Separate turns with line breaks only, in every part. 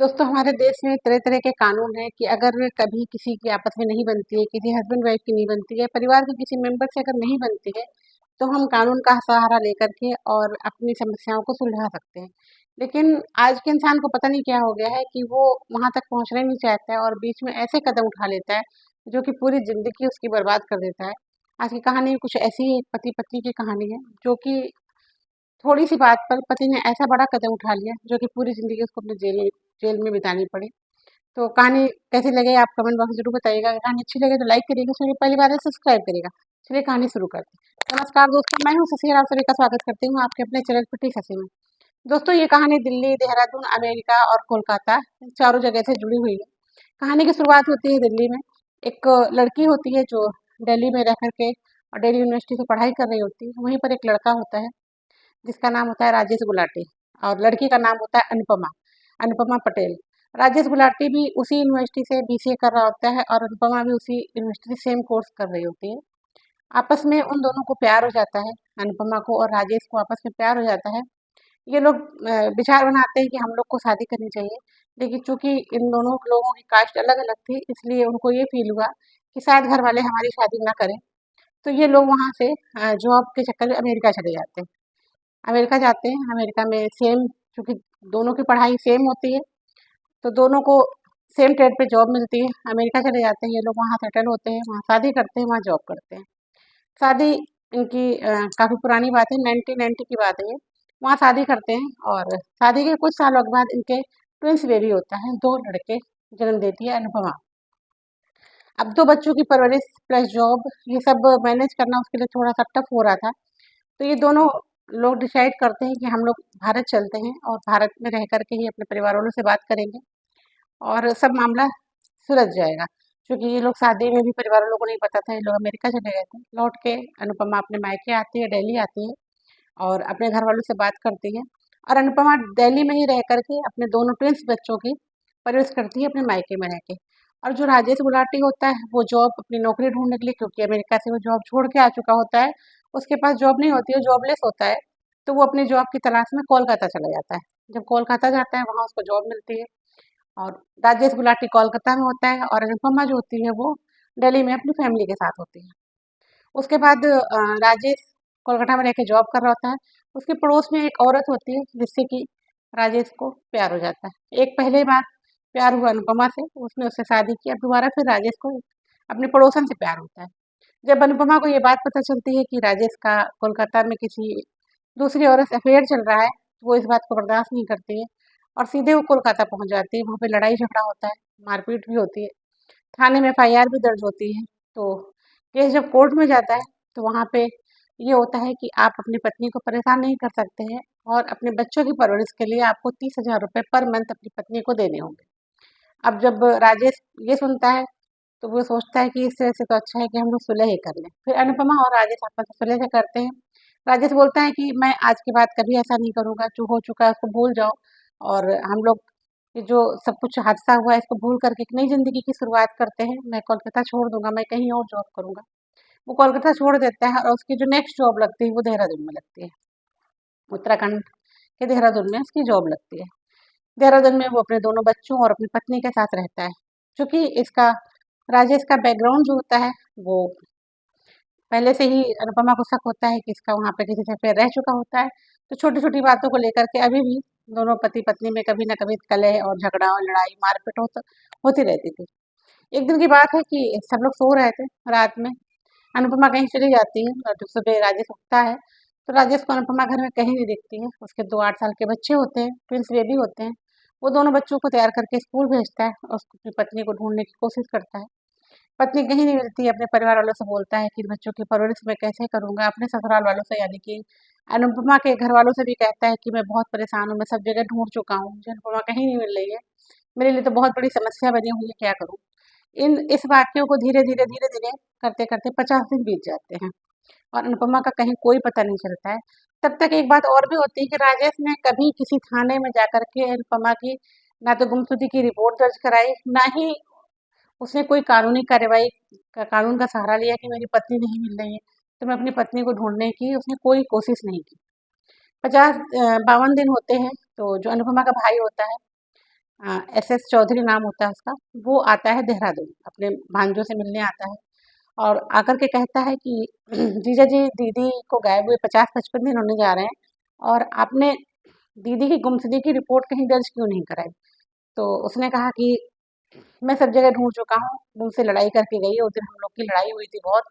दोस्तों हमारे देश में तरह-तरह के कानून हैं कि अगर कभी किसी की आपस में नहीं बनती है, किसी हस्बैंड वाइफ की नहीं बनती है, परिवार के किसी मेंबर से अगर नहीं बनती है, तो हम कानून का सहारा लेकर के और अपनी समस्याओं को सुलझा सकते हैं। लेकिन आज के इंसान को पता नहीं क्या हो गया है कि वो वहाँ तक पहुँचना ही नहीं चाहता है और बीच में ऐसे कदम उठा लेता है, जो कि पूरी ज़िंदगी उसकी बर्बाद कर देता है। आज की कहानी कुछ ऐसी ही पति-पत्नी की कहानी है, जो कि थोड़ी-सी बात पर पति ने ऐसा बड़ा कदम उठा लिया, जो कि पूरी ज़िंदगी उसको अपने जेल में बितानी पड़ी। तो कहानी कैसी लगे आप कमेंट बॉक्स में ज़रूर बताइएगा। अगर कहानी अच्छी लगे तो लाइक करिएगा, चैनल पहली बार है सब्सक्राइब करिएगा। चलिए कहानी शुरू करते हैं। नमस्कार दोस्तों, मैं हूँ शशि और आप सभी का स्वागत करती हूँ आपके अपने चैनल पिटी शशि में। दोस्तों ये कहानी दिल्ली, देहरादून, अमेरिका और कोलकाता चारों जगह से जुड़ी हुई है। कहानी की शुरुआत होती है दिल्ली में। एक लड़की होती है जो दिल्ली में रह कर के और दिल्ली यूनिवर्सिटी से पढ़ाई कर रही होती है। वहीं पर एक लड़का होता है जिसका नाम होता है राजेश गुलाटी और लड़की का नाम होता है अनुपमा अनुपमा पटेल। राजेश गुलाटी भी उसी यूनिवर्सिटी से बीसीए कर रहा होता है और अनुपमा भी उसी यूनिवर्सिटी से सेम कोर्स कर रही होती है। आपस में उन दोनों को प्यार हो जाता है। अनुपमा को और राजेश को आपस में प्यार हो जाता है। ये लोग विचार बनाते हैं कि हम लोग को शादी करनी चाहिए, लेकिन चूंकि इन दोनों लोगों की कास्ट अलग अलग थी इसलिए उनको ये फील हुआ कि शायद घर वाले हमारी शादी ना करें। तो ये लोग वहाँ से जॉब के चक्कर में अमेरिका चले जाते हैं। अमेरिका जाते हैं, अमेरिका में सेम चूँकि दोनों की पढ़ाई सेम होती है, तो दोनों को सेम ट्रेड पे जॉब मिलती है। अमेरिका चले जाते हैं ये लोग, वहाँ सेटल होते हैं, वहाँ शादी करते हैं, वहाँ जॉब करते हैं। शादी इनकी काफ़ी पुरानी बात है, 1990 की बात है ये। वहाँ शादी करते हैं और शादी के कुछ सालों के बाद इनके ट्विन्स बेबी होता है, 2 लड़के जन्म देती है अनुपमा। अब 2 बच्चों की परवरिश प्लस जॉब ये सब मैनेज करना उसके लिए थोड़ा-सा टफ हो रहा था। तो ये दोनों लोग डिसाइड करते हैं कि हम लोग भारत चलते हैं और भारत में रह कर के ही अपने परिवार वालों से बात करेंगे और सब मामला सुलझ जाएगा। क्योंकि ये लोग शादी में भी परिवार वालों को नहीं पता था, ये लोग अमेरिका चले गए थे। लौट के अनुपमा अपने मायके आती है, दिल्ली आती है और अपने घर वालों से बात करती है और अनुपमा दिल्ली में ही रह कर के अपने दोनों ट्विन्स बच्चों की परवरिश करती है अपने मायके में रह के। और जो राजेश गुलाटी होता है वो जॉब अपनी नौकरी ढूंढने के लिए, क्योंकि अमेरिका से वो जॉब छोड़ के आ चुका होता है, उसके पास जॉब नहीं होती है, जॉबलेस होता है। तो वो अपनी जॉब की तलाश में कोलकाता चला जाता है। जब कोलकाता जाता है वहाँ उसको जॉब मिलती है और राजेश गुलाटी कोलकाता में होता है और अनुपमा जो होती है वो दिल्ली में अपनी फैमिली के साथ होती है। उसके बाद राजेश कोलकाता में रह के जॉब कर रहा होता है। उसके पड़ोस में एक औरत होती है जिससे कि राजेश को प्यार हो जाता है। एक पहले बार प्यार हुआ अनुपमा से, उसने उससे शादी की। अब दोबारा फिर राजेश को अपने पड़ोसन से प्यार होता है। जब अनुपमा को ये बात पता चलती है कि राजेश का कोलकाता में किसी दूसरी औरत से अफेयर चल रहा है, तो वो इस बात को बर्दाश्त नहीं करती है और सीधे वो कोलकाता पहुँच जाती है। वहाँ पे लड़ाई झगड़ा होता है, मारपीट भी होती है, थाने में एफआईआर भी दर्ज होती है। तो केस जब कोर्ट में जाता है, तो वहाँ पे ये होता है कि आप अपनी पत्नी को परेशान नहीं कर सकते हैं और अपने बच्चों की परवरिश के लिए आपको 30,000 रुपए पर मंथ अपनी पत्नी को देने होंगे। अब जब राजेश ये सुनता है, तो वो सोचता है कि इससे से तो अच्छा है कि हम लोग सुलह ही कर लें। फिर अनुपमा और राजेश आपस में सुलह से करते हैं। राजेश बोलता है कि मैं आज के बाद कभी ऐसा नहीं करूँगा, जो हो चुका है उसको भूल जाओ और हम लोग ये जो सब कुछ हादसा हुआ है इसको भूल करके एक नई ज़िंदगी की शुरुआत करते हैं। मैं कोलकाता छोड़ दूँगा, मैं कहीं और जॉब करूँगा। वो कोलकाता छोड़ देता है और उसकी जो नेक्स्ट जॉब लगती है वो देहरादून में लगती है। उत्तराखंड के देहरादून में उसकी जॉब लगती है। देहरादून में वो अपने दोनों बच्चों और अपनी पत्नी के साथ रहता है। चूँकि इसका राजेश का बैकग्राउंड जो होता है वो पहले से ही अनुपमा को शक होता है कि इसका वहाँ पे किसी से अफेयर रह चुका होता है। तो छोटी-छोटी बातों को लेकर के अभी भी दोनों पति-पत्नी में कभी न कभी कलह और झगड़ा और लड़ाई मारपीट होती रहती थी। एक दिन की बात है कि सब लोग सो रहे थे रात में। अनुपमा कहीं चली जाती है और जब सुबह राजेश उठता है, तो राजेश को अनुपमा घर में कहीं नहीं दिखती है। उसके 2 8 साल के बच्चे होते हैं, ट्विन्स बेबी होते हैं। वो दोनों बच्चों को तैयार करके स्कूल भेजता है और उसको अपनी पत्नी को ढूँढने की कोशिश करता है। पत्नी कहीं नहीं मिलती है, अपने परिवार वालों से बोलता है कि बच्चों की परवरिश मैं कैसे करूँगा? अपने ससुराल वालों से, यानी कि अनुपमा के घर वालों से भी कहता है कि मैं बहुत परेशान हूँ, मैं सब जगह ढूँढ चुका हूँ, मुझे अनुपमा कहीं नहीं मिल रही है। मेरे लिए तो बहुत बड़ी समस्या बनी हुई है, क्या करूँ? इन इस वाक्यों को धीरे-धीरे करते-करते 50 दिन बीत जाते हैं और अनुपमा का कहीं कोई पता नहीं चलता है। तब तक एक बात और भी होती है कि राजेश ने कभी किसी थाने में जाकर के अनुपमा की ना तो गुमशुदगी की रिपोर्ट दर्ज कराई, ना ही उसने कोई कानूनी कार्रवाई कानून का सहारा लिया कि मेरी पत्नी नहीं मिल रही है, तो मैं अपनी पत्नी को ढूँढने की उसने कोई कोशिश नहीं की। 52 दिन होते हैं, तो जो अनुपमा का भाई होता है, SS चौधरी नाम होता है उसका। वो आता है देहरादून, अपने भांजों से मिलने आता है और आकर के कहता है कि जीजा जी दीदी को गायब हुए 50-55 दिन होने जा रहे हैं और आपने दीदी की गुमशुदगी की रिपोर्ट कहीं दर्ज क्यों नहीं कराई? तो उसने कहा कि मैं सब जगह ढूँढ चुका हूँ, मुझसे लड़ाई करके गई है, उस दिन हम लोग की लड़ाई हुई थी बहुत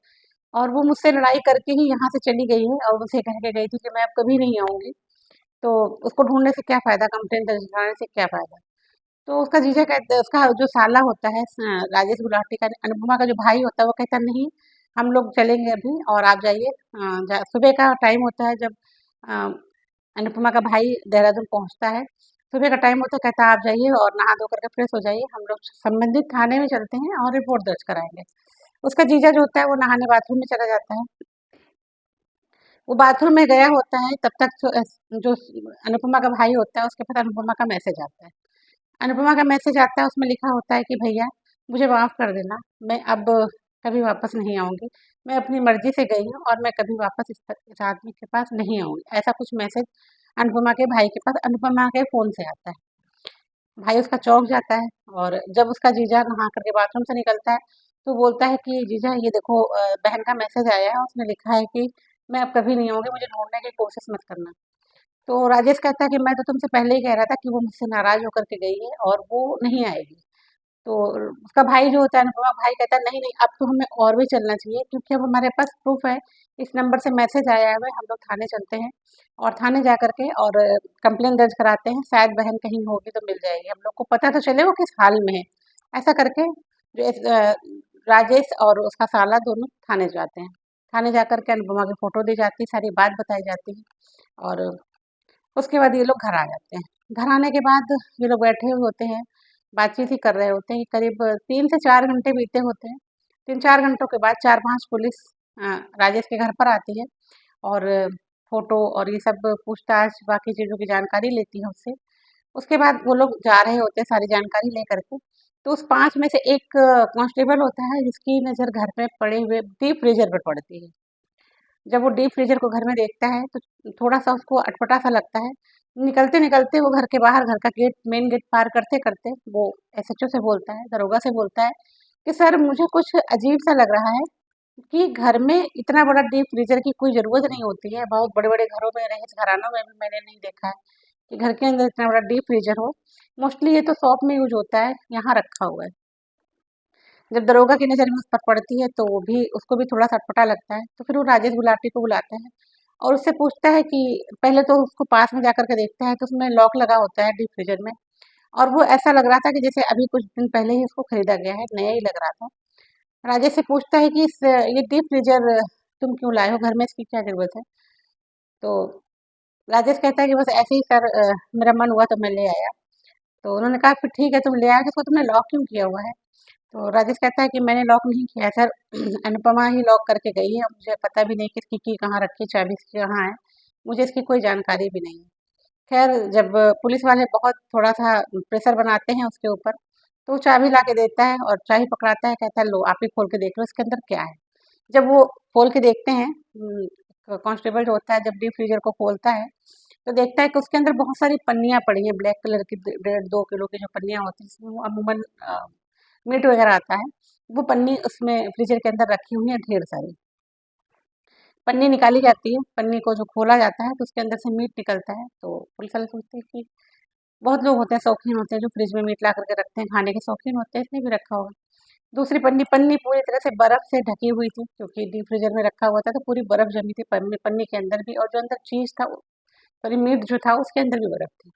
और वो मुझसे लड़ाई करके ही यहाँ से चली गई है और मुझसे कह के गई थी कि मैं अब कभी नहीं आऊँगी। तो उसको ढूँढने से क्या फ़ायदा, कंप्लेंट दर्ज कराने से क्या फ़ायदा? तो उसका जीजा कहता है, उसका जो साला होता है राजेश गुलाटी का, अनुपमा का जो भाई होता है, वो कहता है नहीं, हम लोग चलेंगे अभी और आप जाइए। सुबह का टाइम होता है जब अ, अनुपमा का भाई देहरादून पहुंचता है, सुबह का टाइम होता है, कहता है आप जाइए और नहा धो करके फ्रेश हो जाइए, हम लोग संबंधित थाने में चलते हैं और रिपोर्ट दर्ज कराएंगे। उसका जीजा जो होता है वो नहाने बाथरूम में चला जाता है। वो बाथरूम में गया होता है तब तक जो अनुपमा का भाई होता है उसके पास अनुपमा का मैसेज आता है। अनुपमा का मैसेज आता है, उसमें लिखा होता है कि भैया मुझे माफ़ कर देना, मैं अब कभी वापस नहीं आऊँगी। मैं अपनी मर्ज़ी से गई हूँ और मैं कभी वापस इस आदमी के पास नहीं आऊँगी। ऐसा कुछ मैसेज अनुपमा के भाई के पास अनुपमा के फ़ोन से आता है। भाई उसका चौंक जाता है और जब उसका जीजा नहा करके बाथरूम से निकलता है, तो बोलता है कि जीजा ये देखो बहन का मैसेज आया है, उसमें लिखा है कि मैं अब कभी नहीं आऊँगी, मुझे ढूँढने की कोशिश मत करना। तो राजेश कहता है कि मैं तो तुमसे पहले ही कह रहा था कि वो मुझसे नाराज़ होकर के गई है और वो नहीं आएगी। तो उसका भाई जो होता है अनुपमा भाई कहता है नहीं, नहीं अब तो हमें और भी चलना चाहिए क्योंकि अब हमारे पास प्रूफ़ है, इस नंबर से मैसेज आया हुआ है, हम लोग थाने चलते हैं और थाने जा कर के और कंप्लेंट दर्ज कराते हैं, शायद बहन कहीं होगी तो मिल जाएगी, हम लोग को पता तो चले वो किस हाल में है। ऐसा करके राजेश और उसका साला दोनों थाने जाते हैं। थाने जा कर के अनुपमा की फ़ोटो दी जाती है, सारी बात बताई जाती है और उसके बाद ये लोग घर आ जाते हैं। घर आने के बाद ये लोग बैठे हुए होते हैं, बातचीत ही कर रहे होते हैं। करीब 3 से 4 घंटे बीते होते हैं। 3-4 घंटों के बाद 4-5 पुलिस अ, राजेश के घर पर आती है और फ़ोटो और ये सब पूछताछ बाकी चीज़ों की जानकारी लेती है उससे। उसके बाद वो लोग जा रहे होते हैं सारी जानकारी लेकर के। तो उस 5 में से एक कांस्टेबल होता है जिसकी नज़र घर में पड़े हुए डीप फ्रीज़र पे पड़ती है। जब वो डीप फ्रीज़र को घर में देखता है तो थोड़ा-सा उसको अटपटा-सा लगता है। निकलते-निकलते वो घर के बाहर घर का गेट मेन गेट पार करते-करते वो एसएचओ से बोलता है, दरोगा से बोलता है कि सर मुझे कुछ अजीब-सा लग रहा है कि घर में इतना बड़ा डीप फ्रीज़र की कोई ज़रूरत नहीं होती है। बहुत बड़े-बड़े घरों में रईस घरानों में भी मैंने नहीं देखा है कि घर के अंदर इतना बड़ा डीप फ्रीज़र हो। मोस्टली ये तो शॉप में यूज़ होता है, यहाँ रखा हुआ है। जब दरोगा की नज़र में उस पर पड़ती है तो वो भी उसको भी थोड़ा-सा अटपटा लगता है। तो फिर वो राजेश गुलाटी को बुलाता है और उससे पूछता है कि पहले तो उसको पास में जाकर के देखता है तो उसमें लॉक लगा होता है डीप फ्रीज़र में और वो ऐसा लग रहा था कि जैसे अभी कुछ दिन पहले ही उसको खरीदा गया है, नया ही लग रहा था। राजेश से पूछता है कि इस ये डीप फ्रीज़र तुम क्यों लाए हो? घर में इसकी क्या ज़रूरत है? तो राजेश कहता है कि बस ऐसे ही सर मेरा मन हुआ तो मैं ले आया। तो उन्होंने कहा फिर ठीक है तुम ले आए तो इसको तुमने लॉक क्यों किया हुआ है? तो राजेश कहता है कि मैंने लॉक नहीं किया है सर, अनुपमा ही लॉक करके गई है, मुझे पता भी नहीं कि इसकी की कहाँ रखी, चाबी इसकी कहाँ है, मुझे इसकी कोई जानकारी भी नहीं है। खैर जब पुलिस वाले बहुत थोड़ा-सा प्रेशर बनाते हैं उसके ऊपर, तो वो चाबी ला के देता है और चाबी पकड़ाता है, कहता है लो आप ही खोल के देख लो इसके अंदर क्या है। जब वो खोल के देखते हैं कांस्टेबल जो होता है जब डीप फ्रीज़र को खोलता है, तो देखता है कि उसके अंदर बहुत सारी पन्नियाँ पड़ी हैं, ब्लैक कलर की डेढ़ 2 किलो की जो पन्नियाँ होती हैं, जिसमें वो अमूमन मीट वगैरह आता है, वो पन्नी उसमें फ्रीज़र के अंदर रखी हुई है ढेर सारी। पन्नी निकाली जाती है, पन्नी को जो खोला जाता है तो उसके अंदर से मीट निकलता है, तो पुलिस वाले सोचते हैं कि बहुत लोग होते हैं, शौकीन होते हैं जो फ्रिज में मीट ला करके रखते हैं, खाने के शौकीन होते हैं, इसने भी रखा होगा। दूसरी पन्नी पन्नी पूरी तरह से बर्फ़ से ढकी हुई थी, क्योंकि डीप फ्रीज़र में रखा हुआ था तो पूरी बर्फ़ जमी थी पन्नी पन्नी के अंदर भी और जो अंदर चीज़ था सॉरी मीट जो था उसके अंदर भी बर्फ़ थी।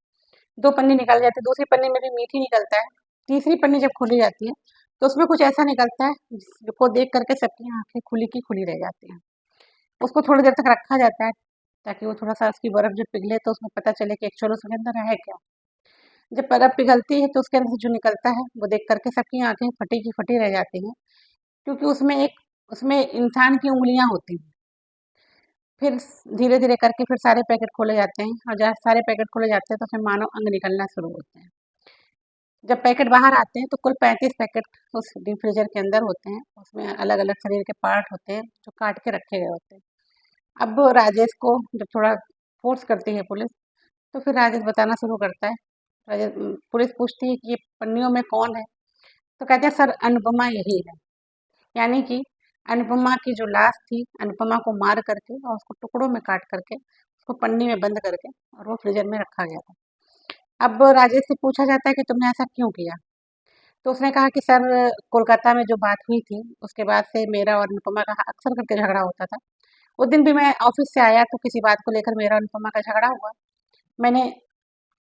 2 पन्नी निकाली जाती है, दूसरी पन्नी में भी मीट ही निकलता है। तीसरी पन्नी जब खोली जाती है, तो उसमें कुछ ऐसा निकलता है जिसको देख कर के सबकी आँखें खुली की खुली रह जाती हैं। उसको थोड़ी देर तक रखा जाता है, ताकि वो थोड़ा-सा उसकी बर्फ़ जब पिघले तो उसमें पता चले कि एक्चुअल उसके अंदर है क्या। जब बर्फ़ पिघलती है तो उसके अंदर से जो निकलता है, वो देख कर के सबकी आँखें फटी की फटी रह जाती हैं, क्योंकि उसमें इंसान की उँगलियाँ होती हैं। फिर धीरे-धीरे करके फिर सारे पैकेट खोले जाते हैं और जहाँ सारे पैकेट खोले जाते हैं तो उसमें मानव अंग निकलना शुरू होते हैं। जब पैकेट बाहर आते हैं तो कुल 35 पैकेट उस डीप फ्रीज़र के अंदर होते हैं। उसमें अलग-अलग शरीर के पार्ट होते हैं, जो काट के रखे गए होते हैं। अब राजेश को जब थोड़ा फ़ोर्स करती है पुलिस, तो फिर राजेश बताना शुरू करता है पुलिस पूछती है कि ये पन्नियों में कौन है? तो कहते हैं सर अनुपमा यही है। यानी कि अनुपमा की जो लाश थी, अनुपमा को मार करके और उसको टुकड़ों में काट करके उसको पन्नी में बंद करके और वो फ्रीजर में रखा गया था। अब राजेश से पूछा जाता है कि तुमने ऐसा क्यों किया? तो उसने कहा कि सर कोलकाता में जो बात हुई थी उसके बाद से मेरा और अनुपमा का अक्सर करके झगड़ा होता था। उस दिन भी मैं ऑफिस से आया तो किसी बात को लेकर मेरा और अनुपमा का झगड़ा हुआ। मैंने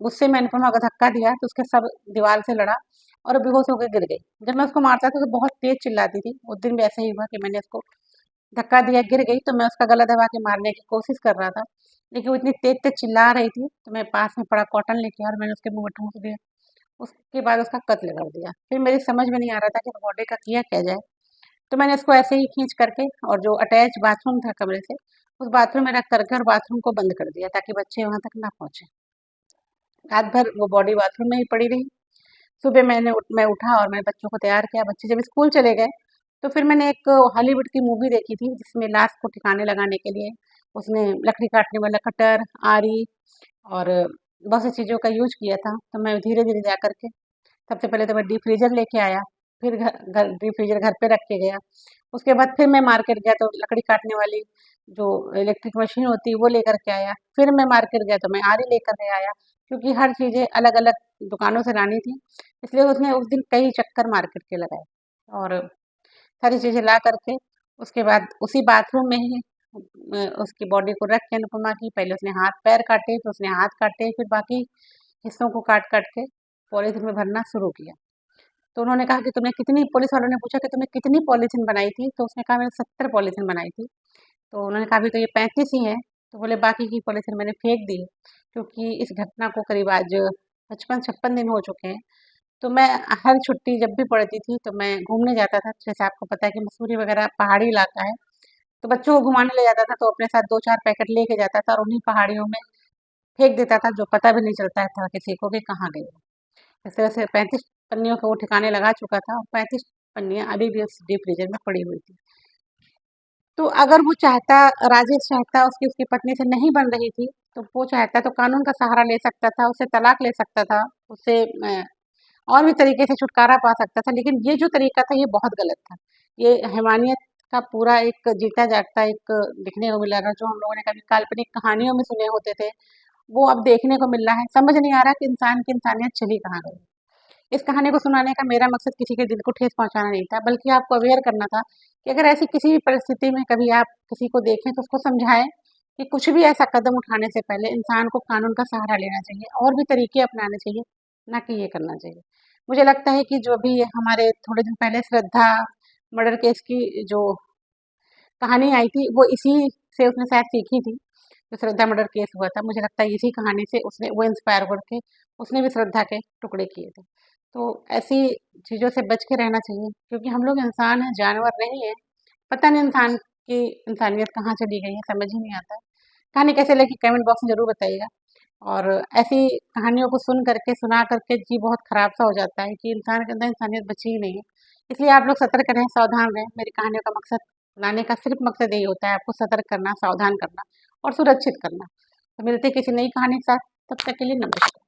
गुस्से में अनुपमा को धक्का दिया तो उसके सर दीवार से लड़ा और वो बेहोश होकर गिर गई। जब मैं उसको मारता था तो बहुत तेज चिल्लाती थी। उस दिन भी ऐसा ही हुआ कि मैंने उसको धक्का दिया, गिर गई तो मैं उसका गला दबा के मारने की कोशिश कर रहा था। लेकिन वो इतनी तेज तेज चिल्ला रही थी तो मैं पास में पड़ा कॉटन लेके और मैंने उसके मुंह में ठूंस दिया। उसके बाद उसका कत्ल कर दिया। फिर मेरी समझ में नहीं आ रहा था कि बॉडी का किया क्या जाए। तो मैंने इसको ऐसे ही खींच करके और जो अटैच बाथरूम था कमरे से, उस बाथरूम में रख करके और बाथरूम को बंद कर दिया ताकि बच्चे वहां तक ना पहुंचे। रात भर वो बॉडी बाथरूम में ही पड़ी रही। सुबह मैं उठा और मैंने बच्चों को तैयार किया। बच्चे जब स्कूल चले गए तो फिर मैंने एक हॉलीवुड की मूवी देखी थी जिसमें लाश को ठिकाने लगाने के लिए उसने लकड़ी काटने वाला कटर, आरी और बहुत सी चीज़ों का यूज किया था। तो मैं धीरे धीरे जा करके सबसे पहले तो मैं डीप फ्रीजर लेके आया, फिर घर घर डीप फ्रीजर घर पे रख के गया। उसके बाद फिर मैं मार्केट गया तो लकड़ी काटने वाली जो इलेक्ट्रिक मशीन होती है वो लेकर के आया। फिर मैं मार्केट गया तो मैं आरी लेकर के आया, क्योंकि हर चीज़ें अलग-अलग दुकानों से लानी थी। इसलिए उसने उस दिन कई चक्कर मार्केट के लगाए और सारी चीज़ें ला करके उसके बाद उसी बाथरूम में ही उसकी बॉडी को रख के अनुपमा की पहले उसने हाथ-पैर काटे, फिर उसने हाथ काटे, फिर बाकी हिस्सों को काट-काट के पॉलीथीन में भरना शुरू किया। तो उन्होंने कहा कि तुमने कितनी पुलिस वालों ने पूछा कि तुमने कितनी पॉलीथीन बनाई थी? तो उसने कहा मैंने 70 पॉलीथीन बनाई थी। तो उन्होंने कहा अभी तो ये 35 ही हैं। तो बोले बाकी की पॉलीथीन मैंने फेंक दी, क्योंकि इस घटना को करीब आज 55-56 दिन हो चुके हैं। तो मैं हर छुट्टी जब भी पड़ती थी तो मैं घूमने जाता था। जैसे आपको पता है कि मसूरी वगैरह पहाड़ी इलाका है, तो बच्चों को घुमाने ले जाता था तो अपने साथ 2-4 पैकेट लेके जाता था और उन्हीं पहाड़ियों में फेंक देता था, जो पता भी नहीं चलता था किसी को कि कहाँ गई वो। इस तरह से 35 पन्नियों को वो ठिकाने लगा चुका था और 35 पन्नियाँ अभी भी उस डीप फ्रीजर में पड़ी हुई थी। तो अगर वो चाहता, राजेश चाहता, उसकी उसकी पत्नी से नहीं बन रही थी, तो वो चाहता तो कानून का सहारा ले सकता था, उससे तलाक ले सकता था, उससे और भी तरीके से छुटकारा पा सकता था। लेकिन ये जो तरीका था ये बहुत गलत था। ये हैवानियत का पूरा एक जीता जागता एक दिखने को मिला था, जो हम लोगों ने कभी काल्पनिक कहानियों में सुने होते थे, वो अब देखने को मिल रहा है। समझ नहीं आ रहा कि इंसान की इंसानियत चली कहाँ गई। इस कहानी को सुनाने का मेरा मकसद किसी के दिल को ठेस पहुँचाना नहीं था, बल्कि आपको अवेयर करना था कि अगर ऐसी किसी भी परिस्थिति में कभी आप किसी को देखें तो उसको समझाएँ कि कुछ भी ऐसा कदम उठाने से पहले इंसान को कानून का सहारा लेना चाहिए और भी तरीके अपनाने चाहिए, ना कि ये करना चाहिए। मुझे लगता है कि जो भी हमारे थोड़े दिन पहले श्रद्धा मर्डर केस की जो कहानी आई थी, वो इसी से उसने शायद सीखी थी। जो श्रद्धा मर्डर केस हुआ था, मुझे लगता है इसी कहानी से उसने वो इंस्पायर होके उसने भी श्रद्धा के टुकड़े किए थे। तो ऐसी चीज़ों से बच के रहना चाहिए, क्योंकि हम लोग इंसान हैं, जानवर नहीं हैं। पता नहीं इंसान की इंसानियत कहाँ चली गई है, समझ ही नहीं आता। कहानी कैसे लगी कमेंट बॉक्स में ज़रूर बताइएगा। और ऐसी कहानियों को सुन करके, सुना करके जी बहुत खराब सा हो जाता है कि इंसान के अंदर इंसानियत बची ही नहीं है। इसलिए आप लोग सतर्क रहें, सावधान रहें। मेरी कहानियों का मकसद बनाने का सिर्फ मकसद यही होता है, आपको सतर्क करना, सावधान करना और सुरक्षित करना। तो मिलते हैं किसी नई कहानी के साथ, तब तक के लिए नमस्कार।